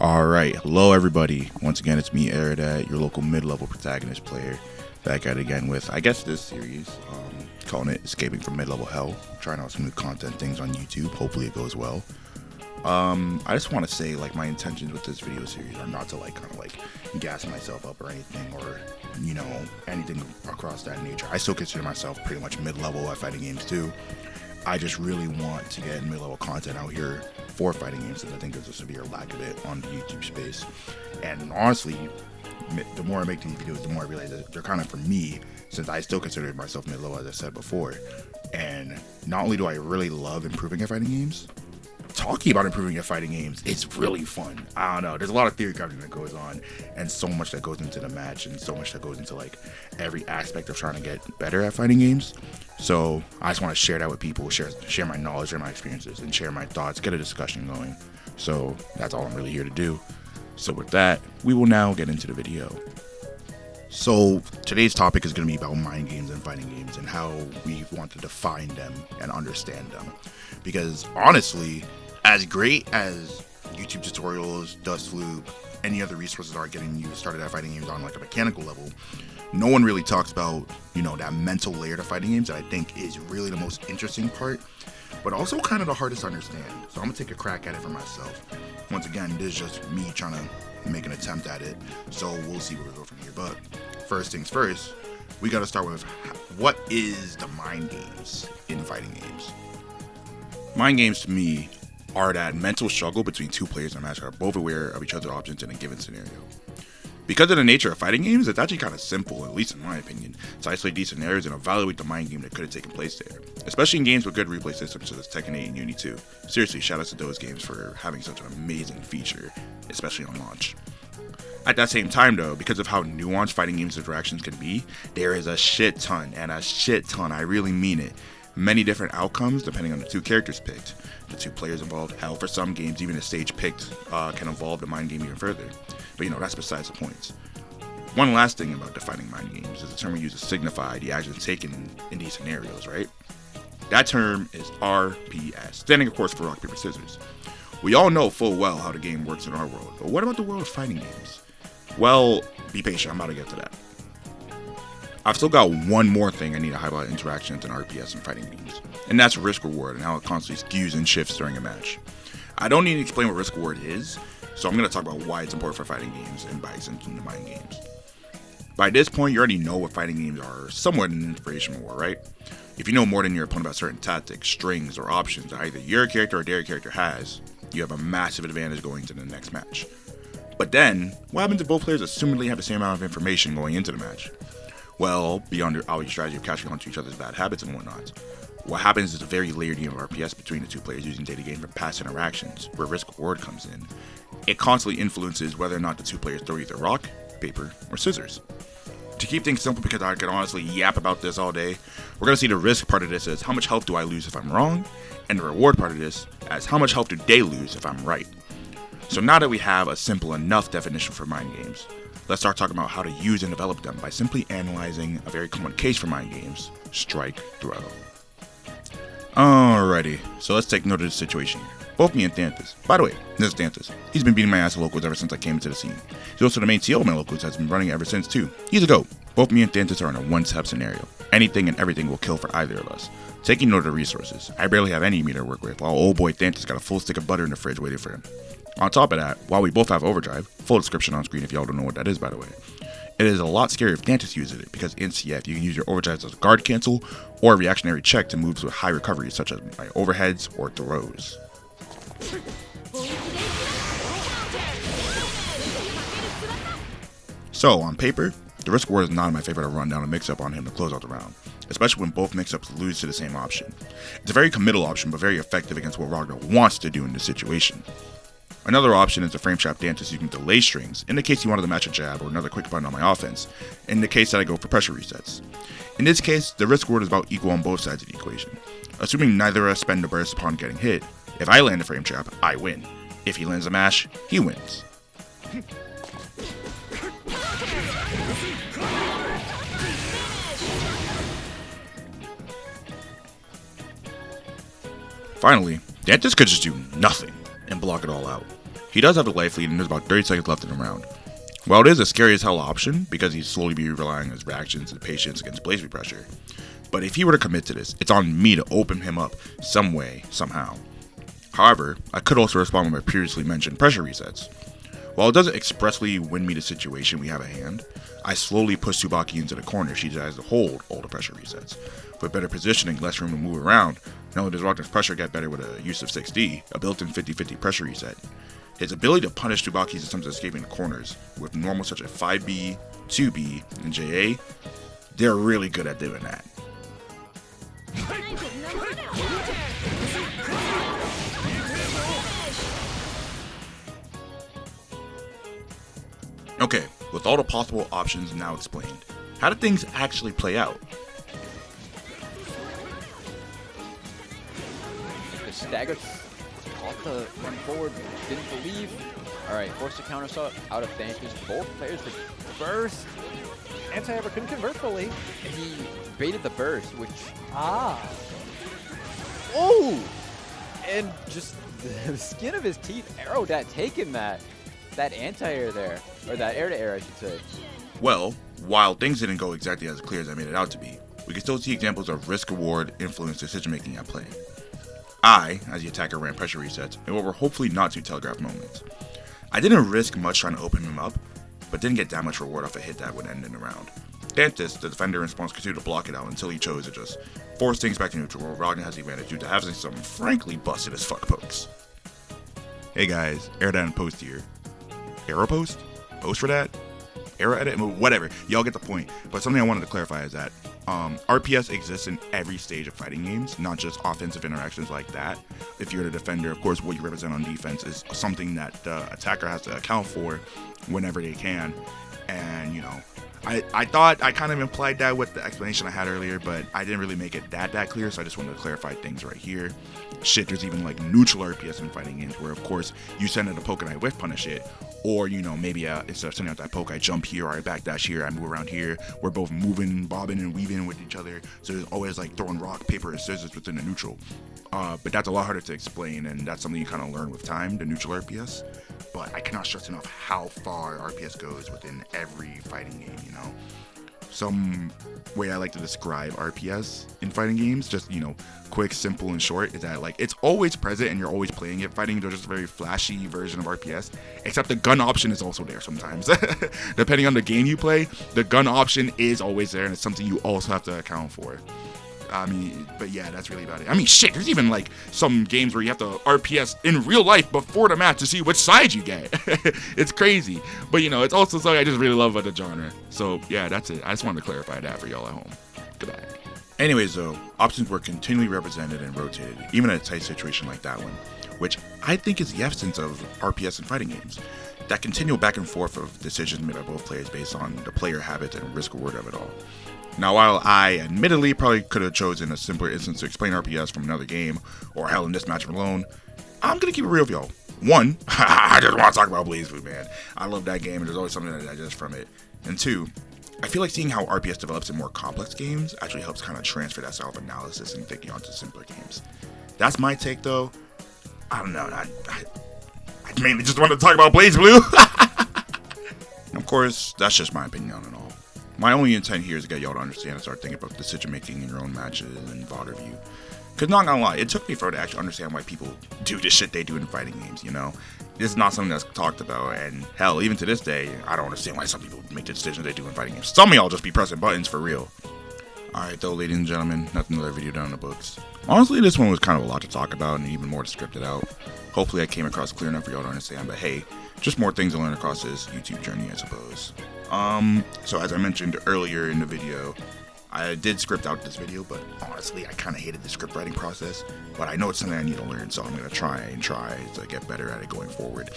Alright, hello everybody. Once again, it's me, Eridat, your local mid-level protagonist player. Back at it again with, I guess, this series, calling it Escaping from Mid-Level Hell. Trying out some new content things on YouTube. Hopefully it goes well. I just want to say, my intentions with this video series are not to, gas myself up or anything, or, anything across that nature. I still consider myself pretty much mid-level at fighting games, too. I just really want to get mid-level content out here for fighting games, since I think there's a severe lack of it on the YouTube space. And honestly, the more I make these videos, the more I realize that they're kind of for me, since I still consider myself mid-level, as I said before. And not only do I really love improving at fighting games, talking about improving at fighting games, it's really fun. I don't know, there's a lot of theory crafting that goes on, and so much that goes into the match, and so much that goes into every aspect of trying to get better at fighting games. So I just want to share that with people, share my knowledge, share my experiences, and share my thoughts, get a discussion going. So that's all I'm really here to do. So with that, we will now get into the video. So today's topic is going to be about mind games and fighting games, and how we want to define them and understand them. Because honestly, as great as YouTube tutorials, Dust Loop, any other resources are getting you started at fighting games on a mechanical level, no one really talks about, that mental layer to fighting games that I think is really the most interesting part, but also kind of the hardest to understand. So I'm gonna take a crack at it for myself. Once again, this is just me trying to make an attempt at it, so we'll see where we go from here. But first things first, we gotta start with, what is the mind games in fighting games? Mind games to me are that mental struggle between two players in a match that are both aware of each other's options in a given scenario. Because of the nature of fighting games, it's actually kind of simple, at least in my opinion, to isolate these scenarios and evaluate the mind game that could have taken place there. Especially in games with good replay systems such as Tekken 8 and Unity 2. Seriously, shout out to those games for having such an amazing feature, especially on launch. At that same time though, because of how nuanced fighting games interactions can be, there is a shit ton, I really mean it, many different outcomes depending on the two characters picked, the two players involved. Hell, for some games, even a stage picked can evolve the mind game even further. But that's besides the point. One last thing about defining mind games is the term we use to signify the actions taken in these scenarios, right? That term is RPS, standing of course for rock, paper, scissors. We all know full well how the game works in our world, but what about the world of fighting games? Well, be patient, I'm about to get to that. I've still got one more thing I need to highlight interactions in RPS and fighting games, and that's risk reward and how it constantly skews and shifts during a match. I don't need to explain what risk reward is, so I'm going to talk about why it's important for fighting games and by extension the mind games. By this point, you already know what fighting games are somewhat in an information war, right? If you know more than your opponent about certain tactics, strings, or options that either your character or their character has, you have a massive advantage going into the next match. But then, what happens if both players assumedly have the same amount of information going into the match? Well, beyond the obvious strategy of catching on to each other's bad habits and whatnot, what happens is a very layered game of RPS between the two players using data gained from past interactions, where risk reward comes in. It constantly influences whether or not the two players throw either rock, paper, or scissors. To keep things simple, because I could honestly yap about this all day, we're going to see the risk part of this as how much health do I lose if I'm wrong, and the reward part of this as how much health do they lose if I'm right. So now that we have a simple enough definition for mind games, let's start talking about how to use and develop them by simply analyzing a very common case for mind games, strike throw. Alrighty, so let's take note of the situation here. Both me and Thanthus. By the way, this is Thanthus. He's been beating my ass at locals ever since I came into the scene. He's also the main CEO of my locals, has been running ever since too. He's a GOAT. Both me and Thanthus are in a one-step scenario. Anything and everything will kill for either of us. Taking note of the resources, I barely have any meter to work with, while old boy Thanthus got a full stick of butter in the fridge waiting for him. On top of that, while we both have overdrive, full description on screen if y'all don't know what that is by the way, it is a lot scarier if Thanthus uses it, because in CF you can use your overdrive as a guard cancel or a reactionary check to moves with high recovery such as by overheads or throws. So on paper, the risk reward is not my favorite to run down a mix-up on him to close out the round, especially when both mix-ups lose to the same option. It's a very committal option but very effective against what Ragna wants to do in this situation. Another option is the frame trap Thanthus using delay strings, in the case you wanted to match a jab or another quick button on my offense, in the case that I go for pressure resets. In this case, the risk reward is about equal on both sides of the equation. Assuming neither of us spend the burst upon getting hit, if I land a frame trap, I win. If he lands a mash, he wins. Finally, Thanthus could just do nothing and block it all out. He does have a life lead and there's about 30 seconds left in the round. While it is a scary as hell option, because he'd slowly be relying on his reactions and patience against blaze pressure, but if he were to commit to this, it's on me to open him up some way, somehow. However, I could also respond with my previously mentioned pressure resets. While it doesn't expressly win me the situation we have at hand, I slowly push Tsubaki into the corner she decides to hold all the pressure resets. With better positioning, less room to move around, not only does Ragna's pressure get better with a use of 6D, a built-in 50-50 pressure reset, his ability to punish Tsubaki's attempts at escaping the corners, with normals such as 5B, 2B, and JA, they're really good at doing that. Okay, with all the possible options now explained, how did things actually play out? The stagger caught the run forward, didn't believe. Alright, forced to counter saw out of vantage. Both players with burst. Anti-ever couldn't convert fully. He baited the burst, which... Oh! And just the skin of his teeth arrowed at taking that anti-air there. Or that air-to-air, I should say. Well, while things didn't go exactly as clear as I made it out to be, we can still see examples of risk-reward influence decision-making at play. I, as the attacker, ran pressure resets in what were hopefully not too telegraphed moments. I didn't risk much trying to open him up, but didn't get that much reward off a hit that would end in the round. Dantis, the defender in response, continued to block it out until he chose to just force things back to neutral, where Ragna has the advantage due to having some frankly busted as fuck pokes. Hey guys, Airdan post here. Arrow post? Post for that? Arrow edit? Whatever. Y'all get the point. But something I wanted to clarify is that RPS exists in every stage of fighting games, not just offensive interactions like that. If you're the defender, of course, what you represent on defense is something that the attacker has to account for whenever they can. And, you know, I thought I kind of implied that with the explanation I had earlier, but I didn't really make it that clear, so I just wanted to clarify things right here. Shit, there's even like neutral RPS in fighting games where, of course, you send out a poke and I whiff punish it, or, you know, maybe instead of sending out that poke, I jump here, or I backdash here, I move around here. We're both moving, bobbing, and weaving with each other, so there's always like throwing rock, paper, and scissors within the neutral. But that's a lot harder to explain, and that's something you kind of learn with time, the neutral RPS. But I cannot stress enough how far RPS goes within every fighting game, you know? Some way I like to describe RPS in fighting games, just, you know, quick, simple, and short, is that, like, it's always present and you're always playing it. Fighting games are just a very flashy version of RPS, except the gun option is also there sometimes. Depending on the game you play, the gun option is always there, and it's something you also have to account for. I mean, but yeah, that's really about it. I mean, shit, there's even like some games where you have to RPS in real life before the match to see which side you get. It's crazy. But, you know, it's also something I just really love about the genre. So, yeah, that's it. I just wanted to clarify that for y'all at home. Goodbye. Anyways, though, options were continually represented and rotated, even in a tight situation like that one, which I think is the essence of RPS in fighting games. That continual back and forth of decisions made by both players based on the player habits and risk reward of it all. Now, while I admittedly probably could have chosen a simpler instance to explain RPS from another game, or hell in this match alone, I'm going to keep it real with y'all. One, I just want to talk about BlazBlue, man. I love that game and there's always something that I digest from it. And two, I feel like seeing how RPS develops in more complex games actually helps kind of transfer that style of analysis and thinking onto simpler games. That's my take, though. I don't know. I mainly just wanted to talk about BlazBlue. Of course, that's just my opinion on it all. My only intent here is to get y'all to understand and start thinking about decision making in your own matches and VOD review. Cause not gonna lie, it took me forever to actually understand why people do the shit they do in fighting games, you know? This is not something that's talked about, and hell, even to this day, I don't understand why some people make the decisions they do in fighting games. Some of y'all just be pressing buttons for real. Alright though, ladies and gentlemen, that's another video down in the books. Honestly, this one was kind of a lot to talk about and even more to script it out. Hopefully I came across clear enough for y'all to understand, but hey, just more things to learn across this YouTube journey, I suppose. So as I mentioned earlier in the video, I did script out this video, but honestly, I kind of hated the script writing process, but I know it's something I need to learn, so I'm going to try to get better at it going forward.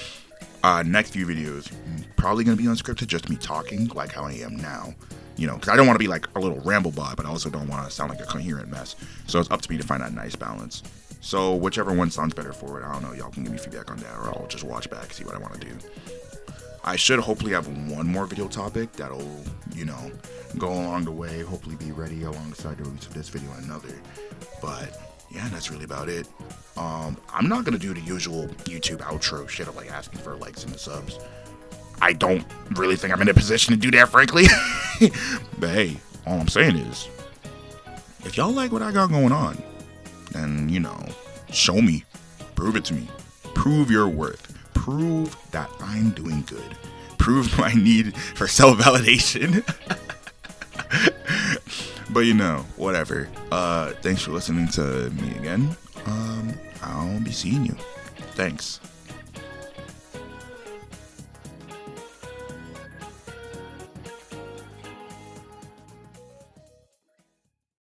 Next few videos, probably going to be unscripted, just me talking like how I am now, you know, because I don't want to be like a little ramble bot, but I also don't want to sound like a coherent mess, so it's up to me to find that nice balance. So whichever one sounds better for it, I don't know, y'all can give me feedback on that, or I'll just watch back, see what I want to do. I should hopefully have one more video topic that'll, you know, go along the way, hopefully be ready alongside the release of this video and another. But yeah, that's really about it. I'm not gonna do the usual YouTube outro shit of like asking for likes and subs. I don't really think I'm in a position to do that, frankly. But hey, all I'm saying is, if y'all like what I got going on, then, you know, show me. Prove it to me. Prove your worth. Prove that I'm doing good. Prove my need for self-validation. But, you know, whatever. Thanks for listening to me again. I'll be seeing you. Thanks.